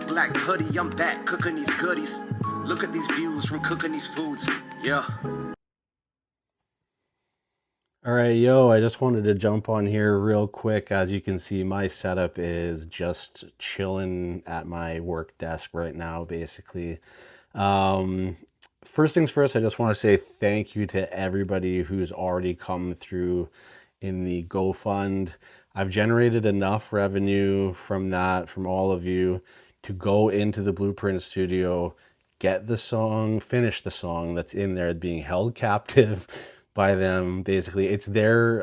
Black Hoody, I'm back cooking these goodies. Look at these views from cooking these foods. Yeah. All right, yo, I just wanted to jump on here real quick. As you can see, my setup is just chilling at my work desk right now, basically. Um, First things first, I just want to say thank you to everybody who's already come through in the GoFund. I've generated enough revenue from that, from all of you, to go into the Blueprint Studio, get the song, finish the song that's in there being held captive by them. Basically, it's their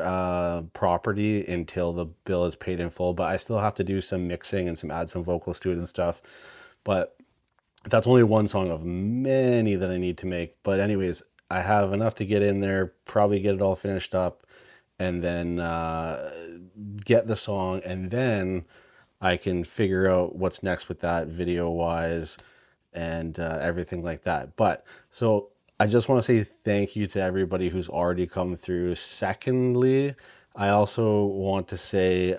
property until the bill is paid in full, but I still have to do some mixing and add some vocals to it and stuff. But that's only one song of many that I need to make. But anyways, I have enough to get in there, probably get it all finished up, and then get the song, and then I can figure out what's next with that video wise and everything like that. But so I just want to say thank you to everybody who's already come through. Secondly, I also want to say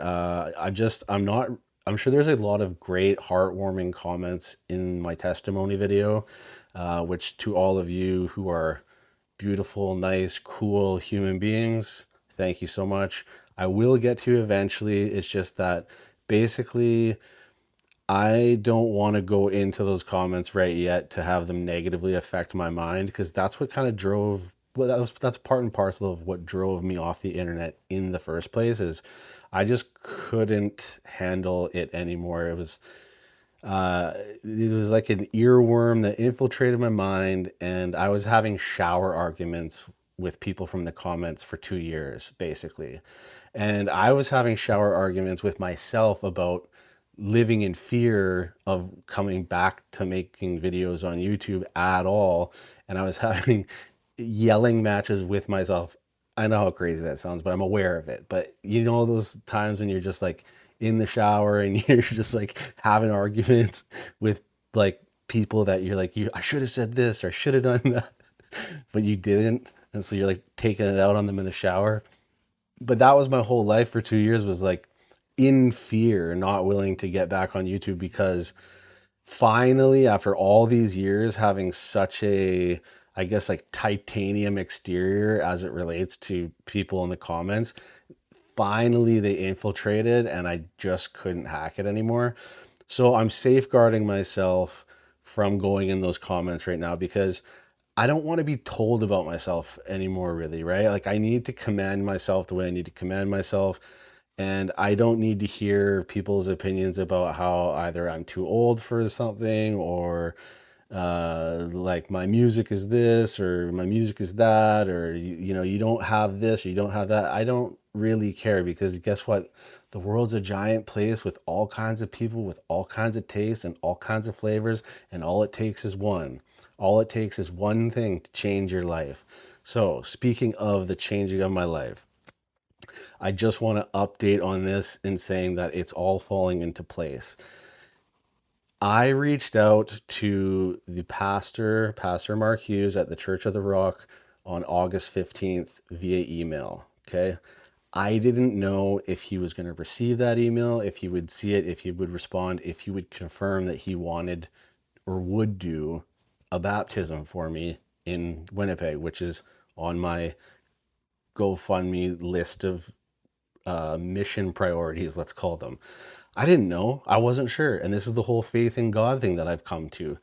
I'm sure there's a lot of great heartwarming comments in my testimony video, which to all of you who are beautiful, nice, cool human beings, thank you so much. I will get to eventually. It's just that basically I don't want to go into those comments right yet to have them negatively affect my mind, because that's what kind of drove, well, that's part and parcel of what drove me off the internet in the first place. Is I just couldn't handle it anymore. It was like an earworm that infiltrated my mind, and I was having shower arguments with people from the comments for 2 years, basically. And I was having shower arguments with myself about living in fear of coming back to making videos on YouTube at all. And I was having yelling matches with myself. I know how crazy that sounds, but I'm aware of it. But you know those times when you're just like in the shower and you're just like having arguments with like people that you're like, I should have said this or I should have done that, but you didn't. And so you're like taking it out on them in the shower. But that was my whole life for 2 years, was like in fear, not willing to get back on YouTube, because finally, after all these years having such a, I guess, like titanium exterior as it relates to people in the comments, finally they infiltrated and I just couldn't hack it anymore. So I'm safeguarding myself from going in those comments right now, because I don't want to be told about myself anymore, really, right? Like I need to command myself the way I need to command myself. And I don't need to hear people's opinions about how either I'm too old for something, or like my music is this or my music is that, or you don't have this or you don't have that. I don't really care, because guess what? The world's a giant place with all kinds of people with all kinds of tastes and all kinds of flavors, and all it takes is one. All it takes is one thing to change your life. So, speaking of the changing of my life, I just want to update on this in saying that it's all falling into place. I reached out to the Pastor Mark Hughes at the Church of the Rock on August 15th via email. Okay. I didn't know if he was going to receive that email, if he would see it, if he would respond, if he would confirm that he wanted or would do a baptism for me in Winnipeg, which is on my GoFundMe list of mission priorities, let's call them. I didn't know. I wasn't sure. And this is the whole faith in God thing that I've come to.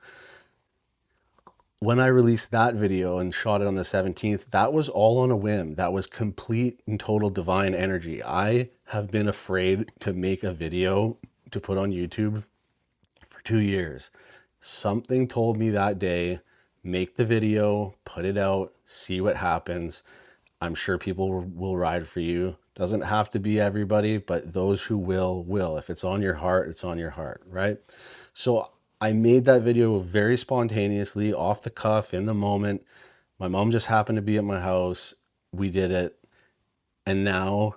When I released that video and shot it on the 17th, that was all on a whim. That was complete and total divine energy. I have been afraid to make a video to put on YouTube for 2 years. Something told me that day, make the video, put it out, see what happens. I'm sure people will ride for you. Doesn't have to be everybody, but those who will. If it's on your heart, it's on your heart, right? So I made that video very spontaneously, off the cuff, in the moment. My mom just happened to be at my house. We did it. And now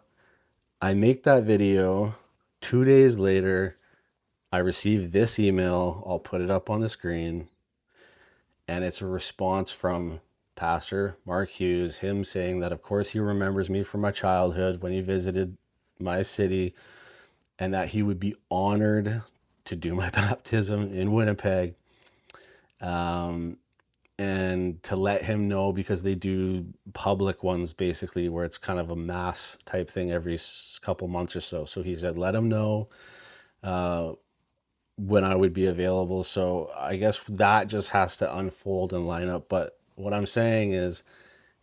I make that video. 2 days later, I received this email. I'll put it up on the screen. And it's a response from Pastor Mark Hughes, him saying that, of course, he remembers me from my childhood when he visited my city, and that he would be honored to do my baptism in Winnipeg, um, and to let him know, because they do public ones basically where it's kind of a mass type thing every couple months or so. So he said, let him know when I would be available. So I guess that just has to unfold and line up. But what I'm saying is,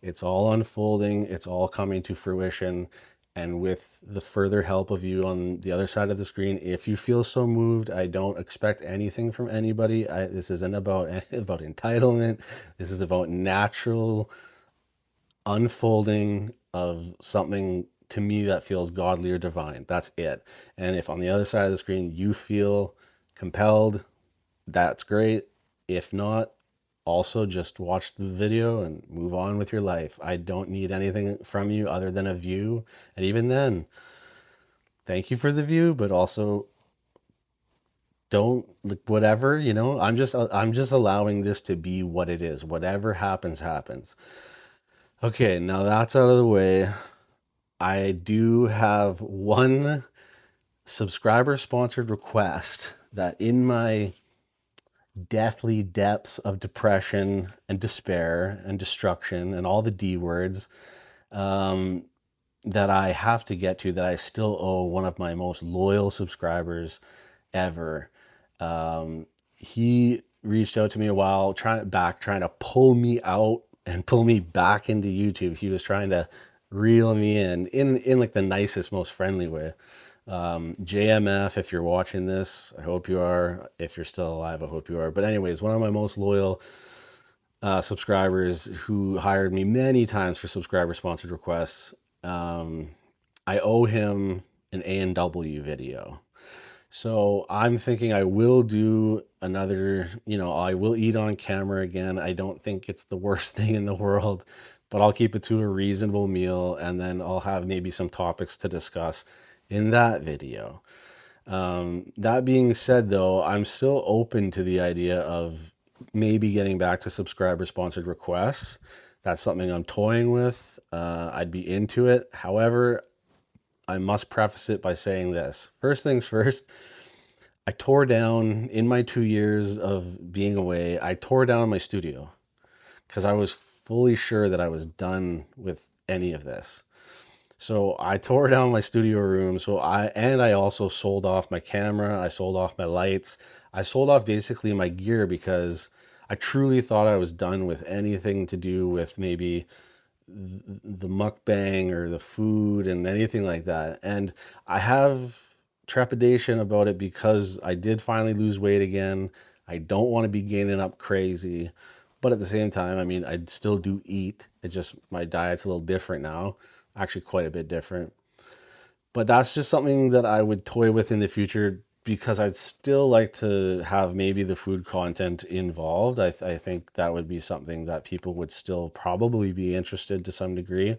it's all unfolding, it's all coming to fruition. And with the further help of you on the other side of the screen, if you feel so moved, I don't expect anything from anybody. This isn't about entitlement. This is about natural unfolding of something to me that feels godly or divine. That's it. And if on the other side of the screen you feel compelled, that's great. If not, also just watch the video and move on with your life. I don't need anything from you other than a view. And even then, thank you for the view, but also don't, like, whatever, I'm just allowing this to be what it is. Whatever happens, happens. Okay, now that's out of the way. I do have one subscriber sponsored request that, in my deathly depths of depression and despair and destruction and all the D words, that I have to get to, that I still owe one of my most loyal subscribers ever. He reached out to me a while trying to pull me out and pull me back into YouTube. He was trying to reel me in like the nicest, most friendly way. JMF, if you're watching this, I hope you are. If you're still alive, I hope you are. But anyways, one of my most loyal subscribers, who hired me many times for subscriber sponsored requests, I owe him an A&W video. So I'm thinking I will do another, I will eat on camera again. I don't think it's the worst thing in the world, but I'll keep it to a reasonable meal, and then I'll have maybe some topics to discuss in that video. That being said, though, I'm still open to the idea of maybe getting back to subscriber sponsored requests. That's something I'm toying with. I'd be into it. However, I must preface it by saying this. First things first, I tore down, in my 2 years of being away, I tore down my studio because I was fully sure that I was done with any of this. So I tore down my studio room. I also sold off my camera. I sold off my lights. I sold off basically my gear because I truly thought I was done with anything to do with maybe the mukbang or the food and anything like that. And I have trepidation about it because I did finally lose weight again. I don't want to be gaining up crazy. But at the same time, I mean, I still do eat. It's just my diet's a little different now. Actually, quite a bit different. But that's just something that I would toy with in the future, because I'd still like to have maybe the food content involved. I think that would be something that people would still probably be interested to some degree.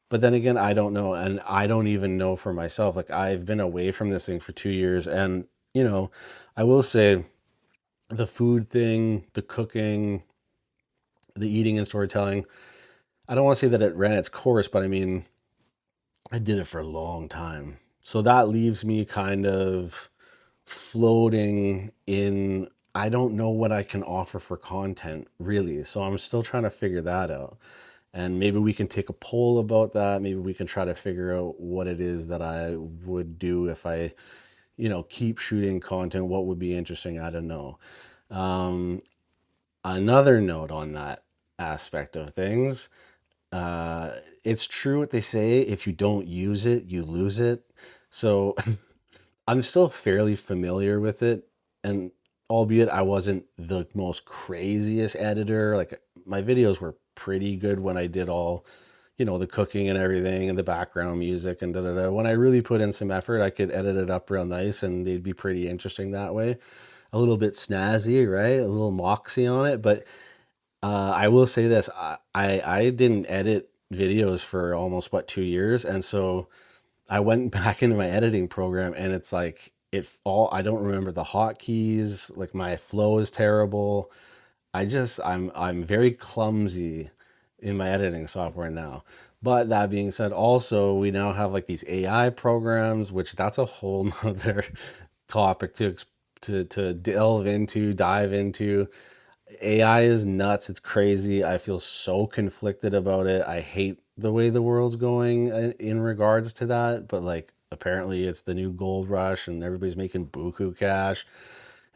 But then again, I don't know. And I don't even know for myself. Like, I've been away from this thing for 2 years. And, I will say the food thing, the cooking, the eating and storytelling, I don't want to say that it ran its course, but I mean, I did it for a long time. So that leaves me kind of floating in, I don't know what I can offer for content, really. So I'm still trying to figure that out. And maybe we can take a poll about that. Maybe we can try to figure out what it is that I would do if I, keep shooting content. What would be interesting? I don't know. Another note on that aspect of things. It's true what they say, if you don't use it, you lose it. So I'm still fairly familiar with it, and albeit I wasn't the most craziest editor, like, my videos were pretty good when I did all, the cooking and everything and the background music and da-da-da. When I really put in some effort, I could edit it up real nice and they'd be pretty interesting that way. A little bit snazzy, right? A little moxie on it. But I will say this, I didn't edit videos for almost 2 years, and so I went back into my editing program, and it's like, I don't remember the hotkeys. Like, my flow is terrible. I'm very clumsy in my editing software now. But that being said, also, we now have like these AI programs, which that's a whole nother topic to to dive into. AI is nuts. It's crazy. I feel so conflicted about it. I hate the way the world's going in regards to that, but like apparently it's the new gold rush and everybody's making buku cash,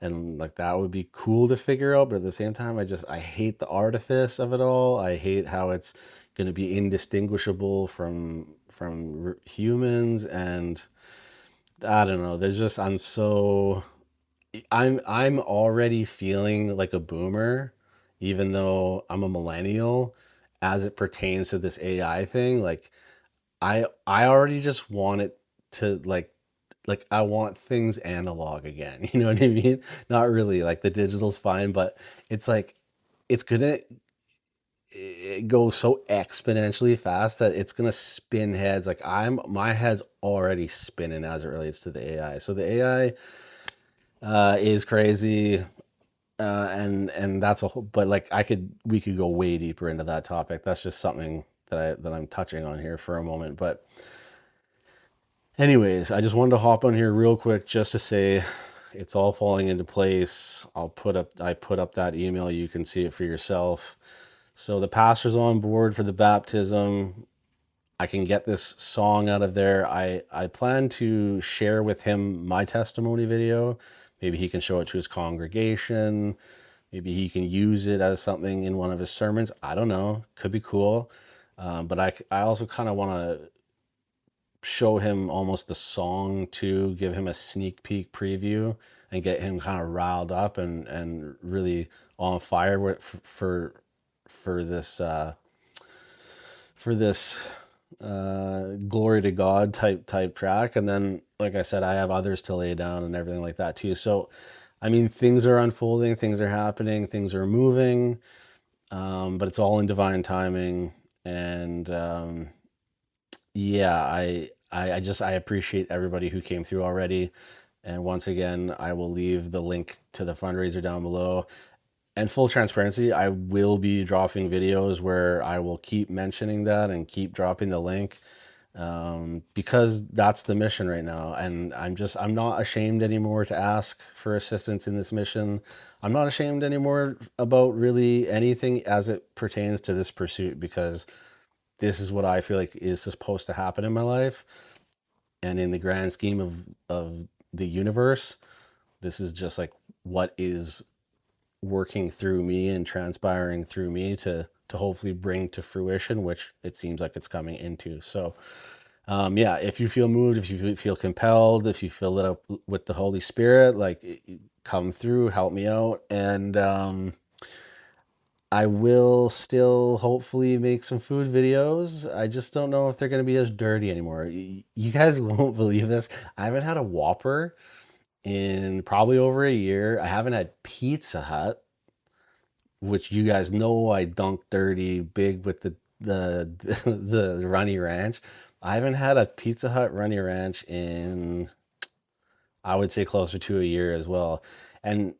and like that would be cool to figure out, but at the same time I hate the artifice of it all. I hate how it's going to be indistinguishable from humans, and I don't know. There's just I'm already feeling like a boomer, even though I'm a millennial, as it pertains to this AI thing. Like I already just want it to like I want things analog again. You know what I mean? Not really. Like the digital's fine, but it's like it's gonna go so exponentially fast that it's gonna spin heads. Like my head's already spinning as it relates to the AI. So the AI is crazy, and that's a whole. But like we could go way deeper into that topic. That's just something that I'm touching on here for a moment. But anyways, I just wanted to hop on here real quick just to say it's all falling into place. I put up that email. You can see it for yourself. So the pastor's on board for the baptism. I can get this song out of there. I plan to share with him my testimony video. Maybe he can show it to his congregation. Maybe he can use it as something in one of his sermons. I don't know. Could be cool. But I also kind of want to show him almost the song to give him a sneak peek preview and get him kind of riled up and really on fire for this for this glory to God type track. And then like I said, I have others to lay down and everything like that too. So I mean, things are unfolding, things are happening, things are moving, but it's all in divine timing. And yeah, I appreciate everybody who came through already. And once again, I will leave the link to the fundraiser down below. And full transparency, I will be dropping videos where I will keep mentioning that and keep dropping the link, because that's the mission right now. And I'm not ashamed anymore to ask for assistance in this mission. I'm not ashamed anymore about really anything as it pertains to this pursuit, because this is what I feel like is supposed to happen in my life. And in the grand scheme of the universe, this is just like what is working through me and transpiring through me to hopefully bring to fruition, which it seems like it's coming into. So yeah, if you feel moved, if you feel compelled, if you fill it up with the Holy Spirit, like come through, help me out. And I will still hopefully make some food videos. I just don't know if they're going to be as dirty anymore. You guys won't believe this. I haven't had a Whopper in probably over a year. I haven't had Pizza Hut, which you guys know I dunk dirty big with the the runny ranch. I haven't had a Pizza Hut runny ranch in, I would say, closer to a year as well. And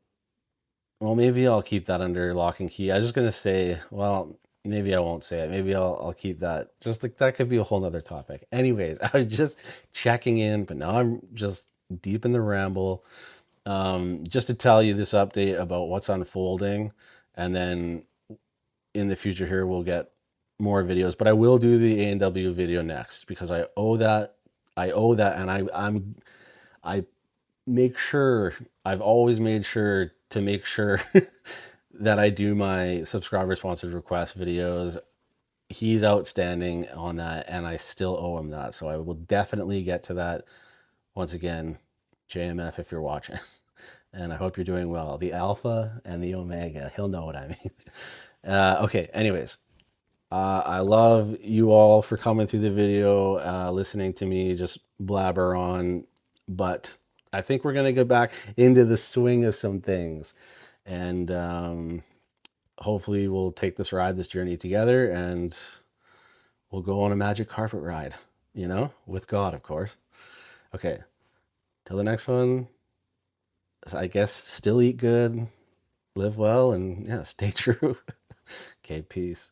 well, maybe I'll keep that under lock and key. I was just gonna say, well, maybe I won't say it. Maybe I'll keep that. Just like that could be a whole nother topic. Anyways, I was just checking in, but now I'm just deep in the ramble. Just to tell you this update about what's unfolding, and then in the future here we'll get more videos. But I will do the A&W video next because I owe that. I owe that, and I make sure, I've always made sure to make sure that I do my subscriber sponsored request videos. He's outstanding on that, and I still owe him that. So I will definitely get to that. Once again, JMF, if you're watching, and I hope you're doing well. The Alpha and the Omega, he'll know what I mean. Okay, anyways, I love you all for coming through the video, listening to me just blabber on, but I think we're going to get back into the swing of some things, and hopefully we'll take this journey together, and we'll go on a magic carpet ride, with God, of course. Okay, till the next one, I guess still eat good, live well, and yeah, stay true. Okay, peace.